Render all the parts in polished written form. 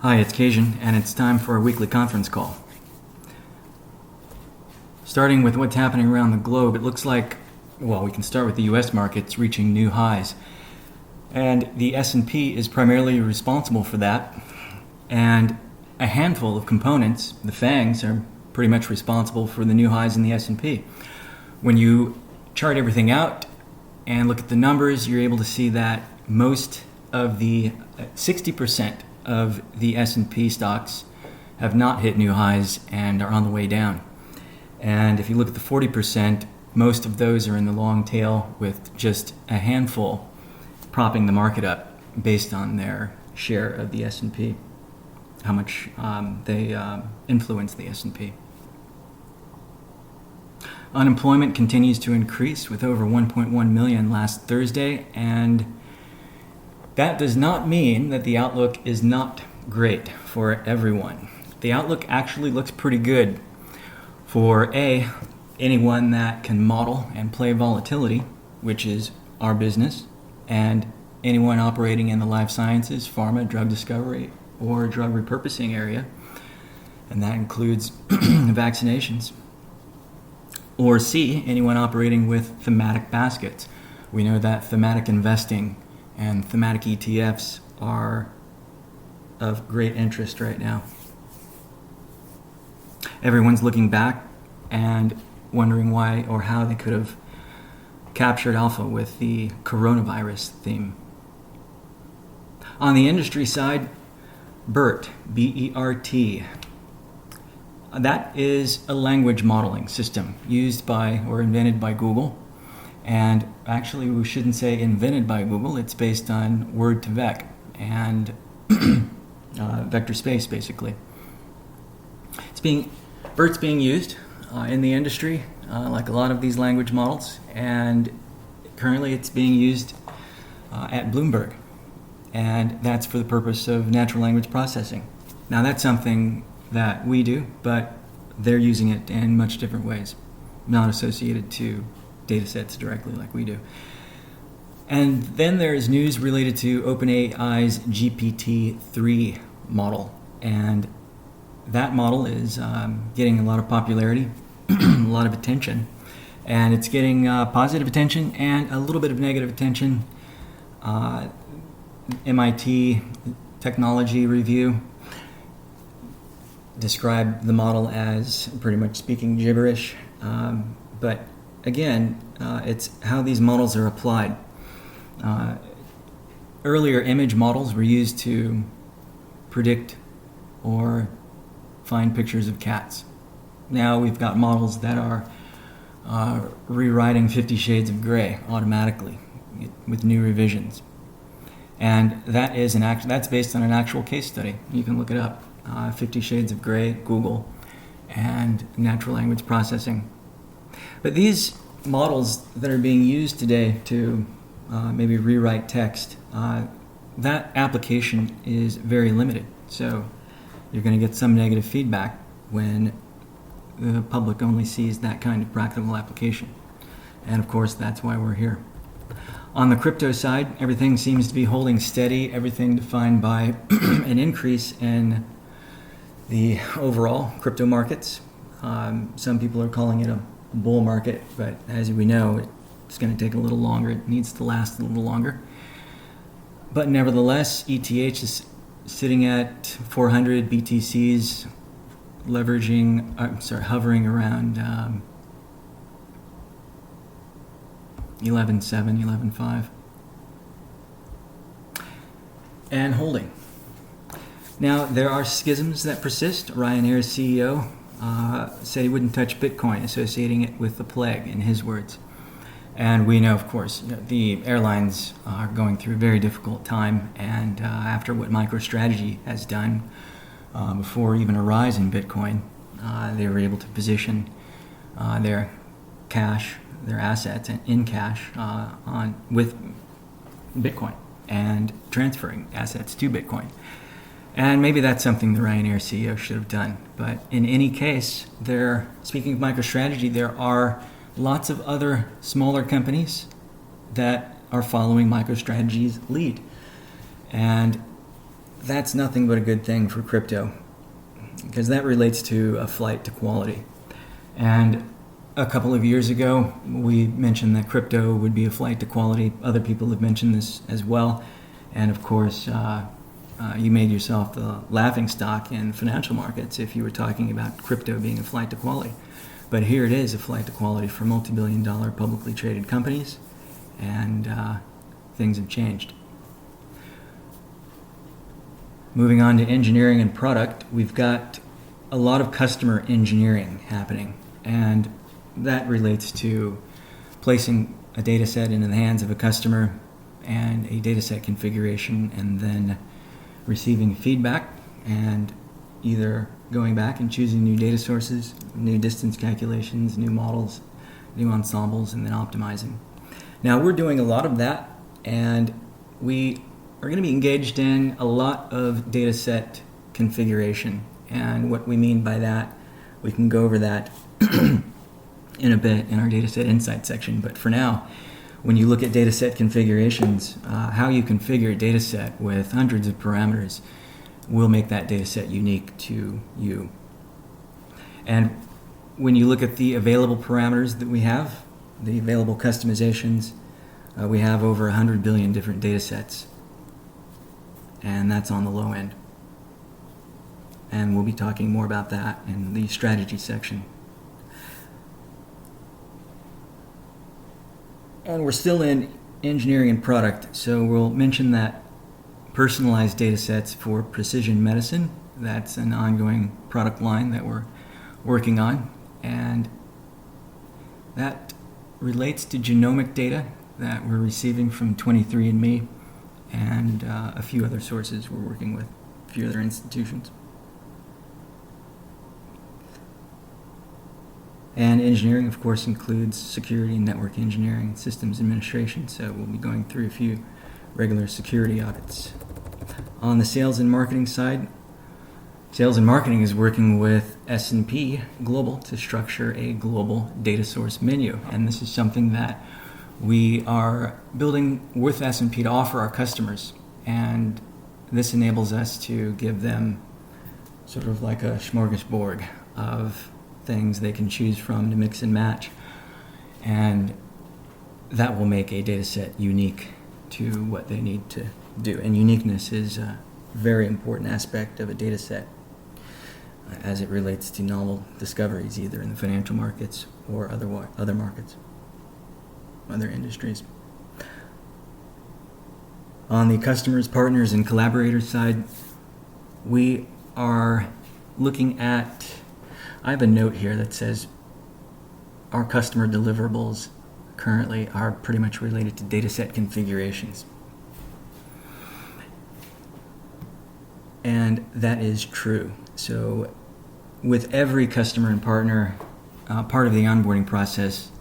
Hi, it's Cajun, and it's time for our weekly conference call. Starting with what's happening around the globe, it looks like, we can start with the US markets reaching new highs. And the S&P is primarily responsible for that. And a handful of components, the FANGs, are pretty much responsible for the new highs in the S&P. When you chart everything out and look at the numbers, you're able to see that most of the 60% of the S&P stocks have not hit new highs and are on the way down. And if you look at the 40%, most of those are in the long tail, with just a handful propping the market up based on their share of the S&P, how much they influence the S&P. Unemployment continues to increase, with over 1.1 million last Thursday, and that does not mean that the outlook is not great for everyone. The outlook actually looks pretty good for anyone that can model and play volatility, which is our business, and anyone operating in the life sciences, pharma, drug discovery, or drug repurposing area, and that includes vaccinations. Or C, anyone operating with thematic baskets. We know that thematic investing and thematic ETFs are of great interest right now. Everyone's looking back and wondering why or how they could have captured alpha with the coronavirus theme. On the industry side, BERT, B-E-R-T, that is a language modeling system used by or invented by Google. And actually, we shouldn't say invented by Google. It's based on word2vec and vectorspace, basically. BERT's being used in the industry, like a lot of these language models, and currently it's being used at Bloomberg, and that's for the purpose of natural language processing. Now, that's something that we do, but they're using it in much different ways, not associated to data sets directly like we do. And then there's news related to OpenAI's GPT-3 model, and that model is getting a lot of popularity, a lot of attention, and it's getting positive attention and a little bit of negative attention. MIT Technology Review described the model as pretty much speaking gibberish, but again, it's how these models are applied. Earlier image models were used to predict or find pictures of cats. Now we've got models that are rewriting 50 Shades of Grey automatically with new revisions. And that is that's based on an actual case study. You can look it up. 50 Shades of Grey, Google, and natural language processing. But these models that are being used today to maybe rewrite text, that application is very limited. So you're going to get some negative feedback when the public only sees that kind of practical application. And of course, that's why we're here. On the crypto side, everything seems to be holding steady, everything defined by an increase in the overall crypto markets. Some people are calling it a bull market, but as we know, it's going to take a little longer. It needs to last a little longer. But nevertheless, ETH is sitting at 400 BTCs, hovering around 11.7, 11.5, and holding. Now, there are schisms that persist. Ryanair's CEO said he wouldn't touch Bitcoin, associating it with the plague, in his words. And we know, of course, the airlines are going through a very difficult time, and after what MicroStrategy has done before even a rise in Bitcoin, they were able to position their cash, their assets in cash with Bitcoin and transferring assets to Bitcoin. And maybe that's something the Ryanair CEO should have done. But in any case, speaking of MicroStrategy, there are lots of other smaller companies that are following MicroStrategy's lead. And that's nothing but a good thing for crypto, because that relates to a flight to quality. And a couple of years ago, we mentioned that crypto would be a flight to quality. Other people have mentioned this as well. And of course, you made yourself the laughing stock in financial markets if you were talking about crypto being a flight to quality. But here it is, a flight to quality for multi-billion-dollar publicly traded companies, and things have changed. Moving on to engineering and product, we've got a lot of customer engineering happening, and that relates to placing a data set into the hands of a customer and a data set configuration, and then receiving feedback and either going back and choosing new data sources, new distance calculations, new models, new ensembles, and then optimizing. Now, we're doing a lot of that, and we are going to be engaged in a lot of data set configuration. And what we mean by that, we can go over that in a bit in our data set insight section. But for now, when you look at data set configurations, how you configure a data set with hundreds of parameters will make that data set unique to you. And when you look at the available parameters that we have, the available customizations, we have over 100 billion different data sets. And that's on the low end. And we'll be talking more about that in the strategy section. And we're still in engineering and product, so we'll mention that personalized data sets for precision medicine, that's an ongoing product line that we're working on, and that relates to genomic data that we're receiving from 23andMe and a few other sources we're working with, a few other institutions. And engineering, of course, includes security, network engineering, and systems administration, so we'll be going through a few regular security audits. On the sales and marketing side, sales and marketing is working with S&P Global to structure a global data source menu, and this is something that we are building with S&P to offer our customers, and this enables us to give them sort of like a smorgasbord of things they can choose from to mix and match, and that will make a data set unique to what they need to do. And uniqueness is a very important aspect of a data set as it relates to novel discoveries, either in the financial markets or other markets, other industries. On the customers, partners, and collaborators side, we are looking at, I have a note here that says our customer deliverables currently are pretty much related to data set configurations. And that is true. So with every customer and partner, part of the onboarding process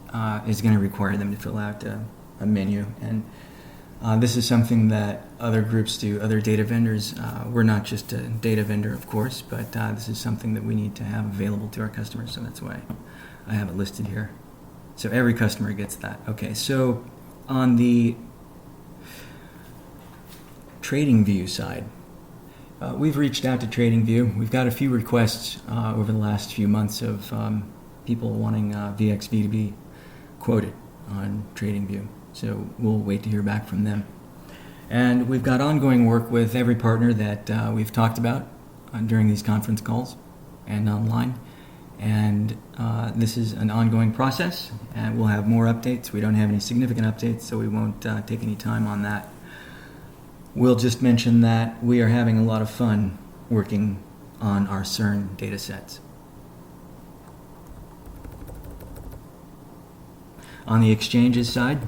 is going to require them to fill out a menu. And this is something that other groups do, other data vendors. We're not just a data vendor, of course, but this is something that we need to have available to our customers, so that's why I have it listed here. So every customer gets that. Okay, so on the TradingView side, we've reached out to TradingView. We've got a few requests over the last few months of people wanting VXV to be quoted on TradingView. So we'll wait to hear back from them. And we've got ongoing work with every partner that we've talked about during these conference calls and online. And this is an ongoing process, and we'll have more updates. We don't have any significant updates, so we won't take any time on that. We'll just mention that we are having a lot of fun working on our CERN data sets. On the exchanges side,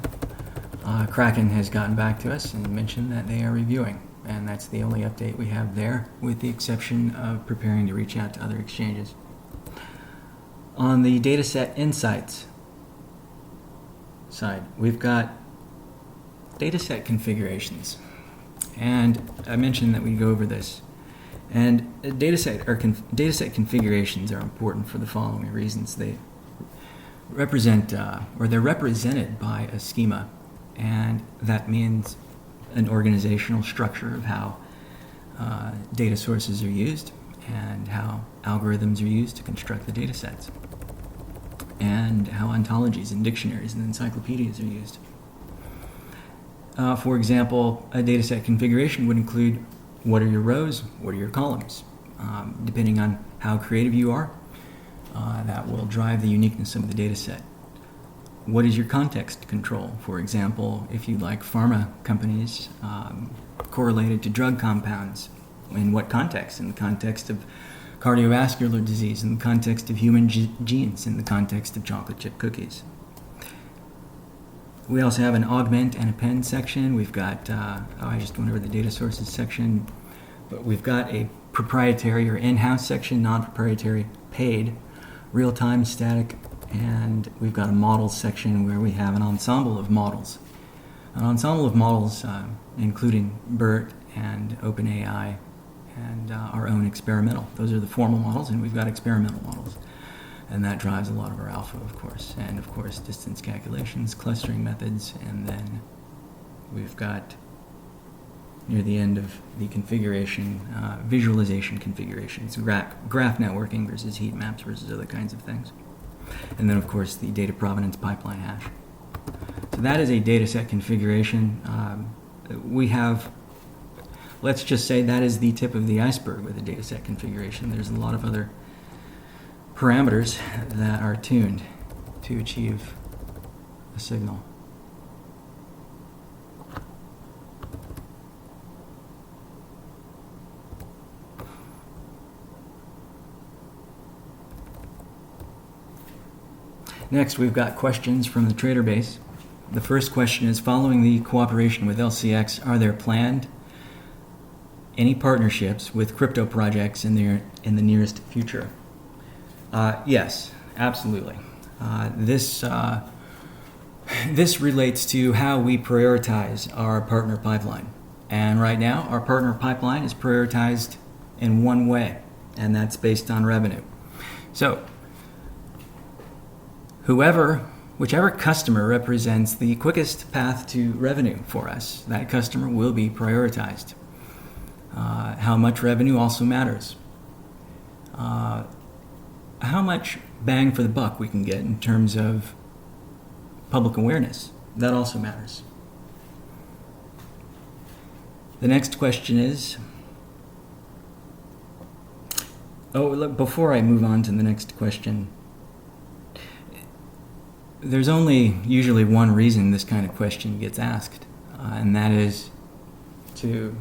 Kraken has gotten back to us and mentioned that they are reviewing, and that's the only update we have there, with the exception of preparing to reach out to other exchanges. On the dataset insights side, we've got dataset configurations, and I mentioned that we'd go over this. And dataset configurations are important for the following reasons. They represent, or they're represented by a schema, and that means an organizational structure of how data sources are used and how algorithms are used to construct the data sets, and how ontologies and dictionaries and encyclopedias are used. For example, a data set configuration would include what are your rows, what are your columns. Depending on how creative you are, that will drive the uniqueness of the data set. What is your context control? For example, if you like pharma companies correlated to drug compounds, in what context? In the context of cardiovascular disease, in the context of human genes, in the context of chocolate chip cookies. We also have an augment and append section. We've got, I just went over the data sources section, but we've got a proprietary or in-house section, non-proprietary, paid, real-time, static, and we've got a models section where we have an ensemble of models. An ensemble of models including BERT and OpenAI and our own experimental. Those are the formal models, and we've got experimental models. And that drives a lot of our alpha, of course. And of course, distance calculations, clustering methods, and then we've got, near the end of the configuration, visualization configurations, graph networking versus heat maps versus other kinds of things. And then, of course, the data provenance pipeline hash. So that is a data set configuration. We have, let's just say that is the tip of the iceberg with a data set configuration. There's a lot of other parameters that are tuned to achieve a signal. Next, we've got questions from the trader base. The first question is, following the cooperation with LCX, are there planned any partnerships with crypto projects in the nearest future? Yes, absolutely. This relates to how we prioritize our partner pipeline. And right now, our partner pipeline is prioritized in one way, and that's based on revenue. So, whichever customer represents the quickest path to revenue for us, that customer will be prioritized. How much revenue also matters. How much bang for the buck we can get in terms of public awareness, that also matters. The next question is, before I move on to the next question, there's only usually one reason this kind of question gets asked, and that is to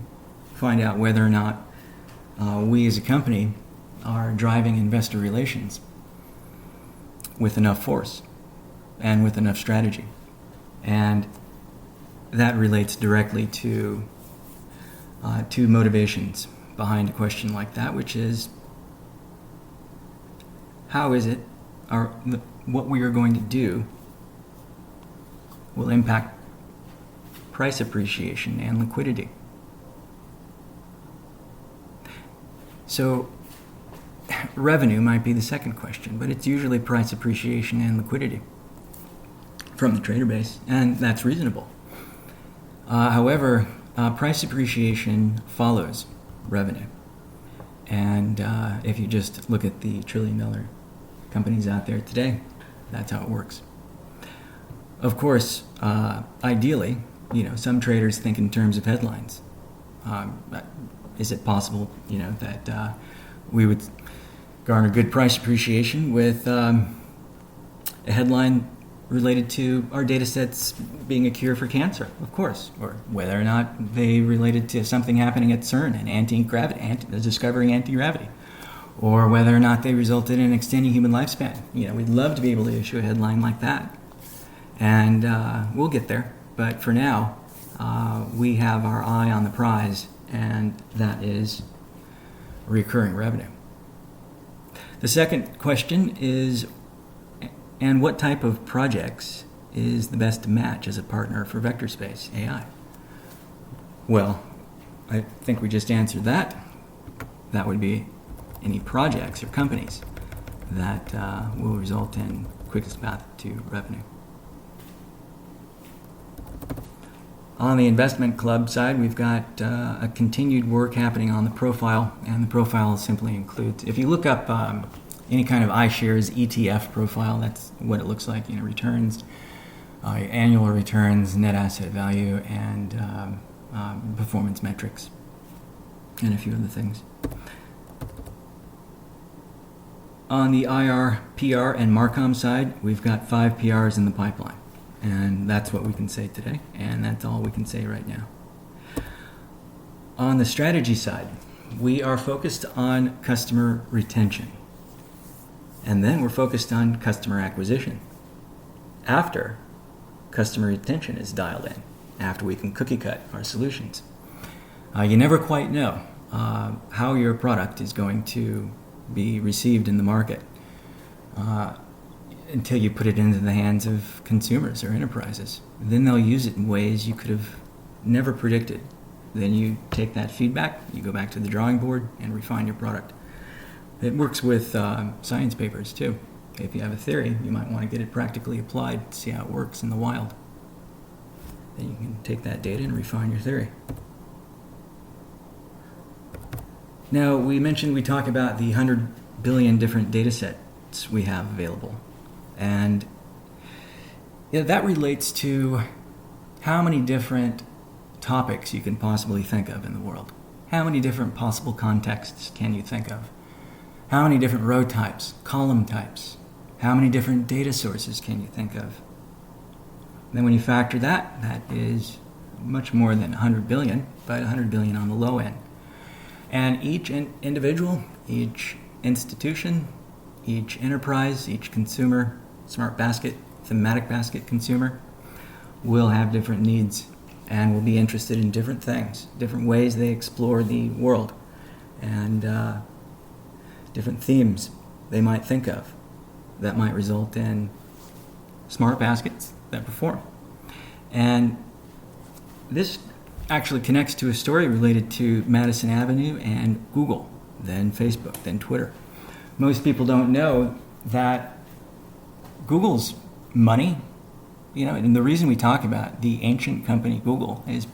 find out whether or not we as a company are driving investor relations with enough force and with enough strategy. And that relates directly to two motivations behind a question like that, which is, how is it what we are going to do will impact price appreciation and liquidity. So revenue might be the second question, but it's usually price appreciation and liquidity from the trader base, and that's reasonable. However, price appreciation follows revenue. And if you just look at the trillion-dollar companies out there today, that's how it works. Of course, ideally, some traders think in terms of headlines. Is it possible, that we would garner good price appreciation with a headline related to our data sets being a cure for cancer? Of course. Or whether or not they related to something happening at CERN and discovering anti-gravity. Or whether or not they resulted in extending human lifespan. We'd love to be able to issue a headline like that. And we'll get there. But for now, we have our eye on the prize, and that is recurring revenue. The second question is, and what type of projects is the best match as a partner for vectorspaceai? Well, I think we just answered that. That would be any projects or companies that will result in quickest path to revenue. On the investment club side, we've got a continued work happening on the profile, and the profile simply includes, if you look up any kind of iShares ETF profile, that's what it looks like, returns, annual returns, net asset value, and performance metrics, and a few other things. On the IR, PR, and Marcom side, we've got 5 PRs in the pipeline. And that's what we can say today, and that's all we can say right now. On the strategy side, we are focused on customer retention. And then we're focused on customer acquisition. After customer retention is dialed in, after we can cookie cut our solutions. You never quite know how your product is going to be received in the market until you put it into the hands of consumers or enterprises. Then they'll use it in ways you could have never predicted. Then you take that feedback, you go back to the drawing board and refine your product. It works with science papers too. If you have a theory, you might want to get it practically applied, see how it works in the wild. Then you can take that data and refine your theory. Now, we talk about the 100 billion different data sets we have available. And that relates to how many different topics you can possibly think of in the world. How many different possible contexts can you think of? How many different row types, column types? How many different data sources can you think of? And then when you factor that, that is much more than 100 billion, but 100 billion on the low end. And each individual, each institution, each enterprise, each consumer, smart basket, thematic basket consumer will have different needs and will be interested in different things, different ways they explore the world, and different themes they might think of that might result in smart baskets that perform. And this actually connects to a story related to Madison Avenue and Google, then Facebook, then Twitter. Most people don't know that Google's money, and the reason we talk about the ancient company Google is,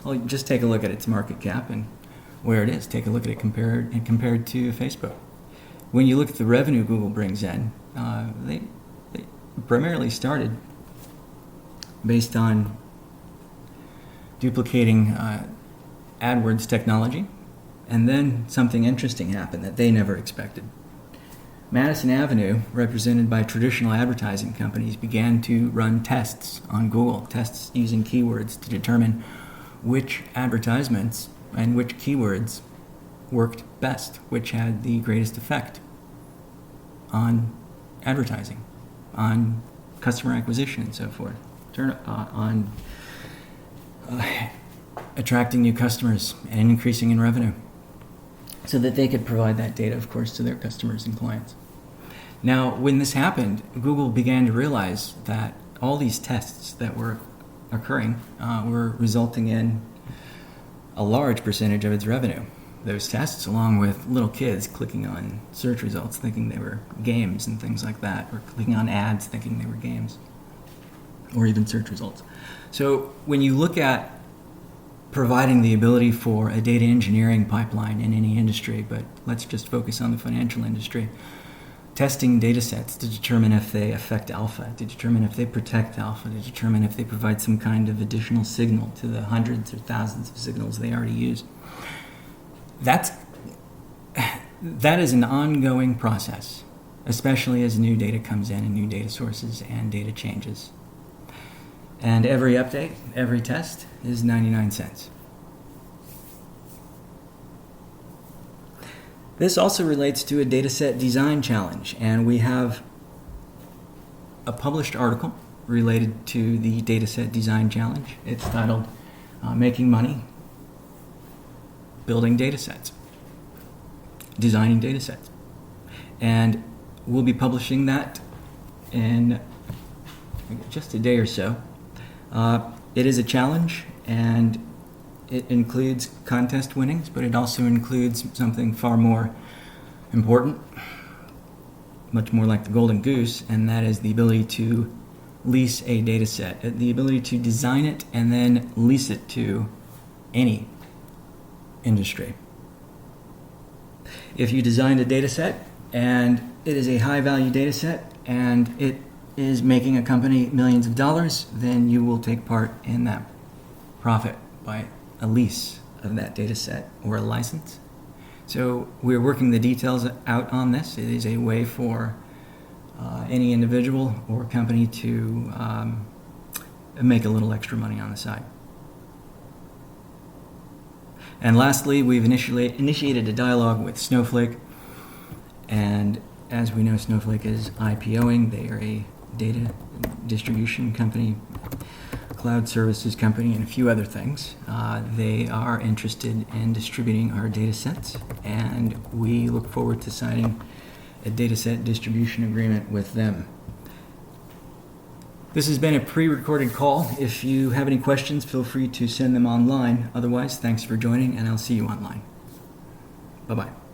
well, just take a look at its market cap and where it is. Take a look at it compared to Facebook. When you look at the revenue Google brings in, they primarily started based on duplicating AdWords technology, and then something interesting happened that they never expected. Madison Avenue, represented by traditional advertising companies, began to run tests on Google, tests using keywords to determine which advertisements and which keywords worked best, which had the greatest effect on advertising, on customer acquisition and so forth, on attracting new customers and increasing in revenue, so that they could provide that data, of course, to their customers and clients. Now, when this happened, Google began to realize that all these tests that were occurring were resulting in a large percentage of its revenue. Those tests, along with little kids clicking on search results thinking they were games and things like that, or clicking on ads thinking they were games, or even search results. So when you look at providing the ability for a data engineering pipeline in any industry, but let's just focus on the financial industry, testing data sets to determine if they affect alpha, to determine if they protect alpha, to determine if they provide some kind of additional signal to the hundreds or thousands of signals they already use. That is an ongoing process, especially as new data comes in and new data sources and data changes. And every update, every test is 99 cents. This also relates to a dataset design challenge, and we have a published article related to the dataset design challenge. It's titled Making Money Building Datasets, Designing Datasets. And we'll be publishing that in just a day or so. It is a challenge, and it includes contest winnings, but it also includes something far more important, much more like the golden goose, and that is the ability to lease a data set, the ability to design it and then lease it to any industry. If you designed a data set and it is a high value data set and it is making a company millions of dollars, then you will take part in that profit by a lease of that data set or a license. So we're working the details out on this. It is a way for any individual or company to make a little extra money on the side. And lastly, we've initiated a dialogue with Snowflake, and as we know, Snowflake is IPOing. They are a data distribution company, cloud services company, and a few other things. They are interested in distributing our data sets, and we look forward to signing a data set distribution agreement with them. This has been a pre-recorded call. If you have any questions, feel free to send them online. Otherwise, thanks for joining, and I'll see you online. Bye-bye.